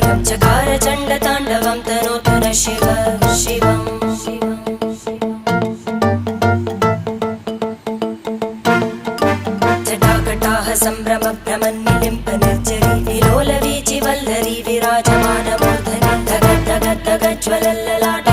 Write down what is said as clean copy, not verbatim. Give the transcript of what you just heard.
कायं चकार चण्डताण्डवं तनोतु न शिव शिवम् जटाकटाह सम्भ्रम भ्रमन्निलिम्प निर्जरी विलोलवीचि वल्लरी विराजमानमूर्धनि धग धग धग ज्वलल्ललाट